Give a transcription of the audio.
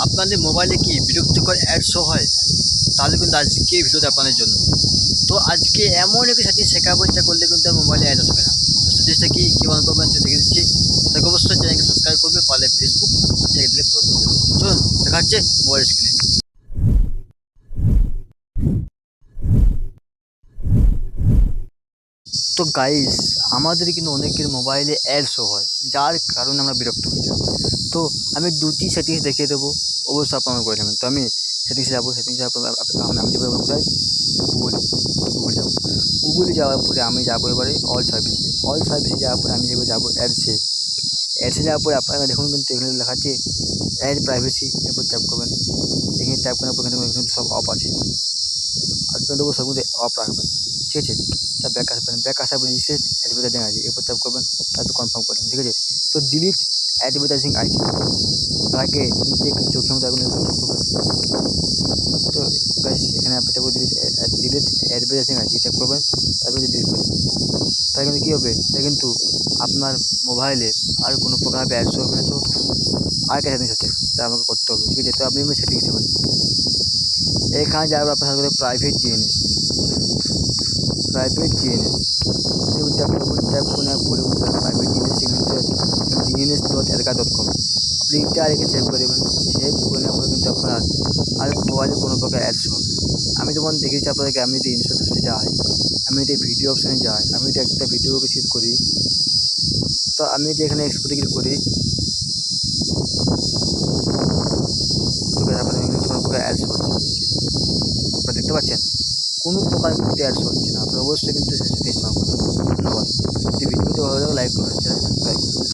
আপনাদের মোবাইলে কি বিরক্তিকর অ্যাড শো হয়? তাহলে কিন্তু আজকে এই ভিডিওটা আপনাদের জন্য। তো আজকে এমন একটি সেটিংস শেখাবো যেটা করলে কিন্তু আর মোবাইলে অ্যাড আসবে না। তো সেটিংসটা কি অন করবেন সেটা দেখে দিচ্ছি। তাকে অবশ্যই চ্যানেলকে সাবস্ক্রাইব করবে, পারলে ফেসবুক থেকে দিলে ফলো করবে। চলুন দেখা হচ্ছে মোবাইল স্ক্রিনে। তো গাইস, আমাদের কিন্তু অনেকের মোবাইলে অ্যাড শো হয়, যার কারণে আমরা বিরক্ত হয়ে যাই। তো আমি দুটি সেটিংস দেখিয়ে দেবো, অবশ্যই আপনারা করে নেবেন। তো আমি সেটিংসে যাবো, সেটিংসে যাওয়ার পর আমি যাবো কোথায়, গুগলে। যাবো, গুগলে যাওয়ার পরে আমি যাবো এবারে অল সার্ভিসে যাওয়ার পরে আমি যাবো অ্যাডসে যাওয়ার পরে আপনারা দেখুন কিন্তু এখানে লেখা আছে অ্যাড প্রাইভেসি, এরপর ট্যাপ করবেন। এখানে ট্যাপ করার পর কিন্তু সব অফ আছে, আর দেবো সব মধ্যে অফ রাখবেন, ঠিক আছে। তা ব্যাক আসার পর রিসেট অ্যাডভার্টাইজিং আইডি এরপর ট্যাপ করবেন, তারপর কনফার্ম করবেন, ঠিক আছে। তো ডিলিট অ্যাডভার্টাইজিং আইডি, তার আগে নিচে চোখের মতো আগুন ক্লিক করবেন। তো গাইস, এখানে আপনি ট্যাপ করে ডিলিট অ্যাডভার্টাইজিং আইডি ট্যাপ করবেন, তারপরে ডিলিট করে দেবেন। তাহলে কিন্তু কী হবে, তাই কিন্তু আপনার মোবাইলে আর কোনো প্রকার অ্যাড শো হবে না। তো আর একটা সেটিংস আছে, তা আমাকে করতে হবে, ঠিক আছে। তো আপনি সেটিংস যাবেন, এখানে যাওয়ার আপনার সাথে প্রাইভেট জিএনএস ট্যাপ করে পরে প্রাইভেট জিএনএস সেখানে gns.alka.com আপনি এটা রেখে সেভ করে দেবেন। সেভ করে নেওয়ার পরে কিন্তু আপনার আর মোবাইলে কোনো প্রকার অ্যাডস হবে। আমি যেমন দেখেছি আপনাদেরকে, আমি যদি ইনস্টলেশনে যাই, আমি যদি ভিডিও অপশানে যাই, আমি যদি একটা ভিডিওকে সিলেক্ট করি, তো আমি যদি এখানে এক্সপোর্টে ক্লিক করি, তো আপনাদের এখানে কোনো প্রকার অ্যাডস হচ্ছে, আপনারা দেখতে পাচ্ছেন কোনো প্রকার কিন্তু অ্যাডস হচ্ছে না। আপনারা অবশ্যই কিন্তু সেটা ইনস্টল করবেন। ধন্যবাদ। যদি ভিডিওটি ভালো লাগে লাইক করবেন, চ্যানেল সাবস্ক্রাইব করবেন।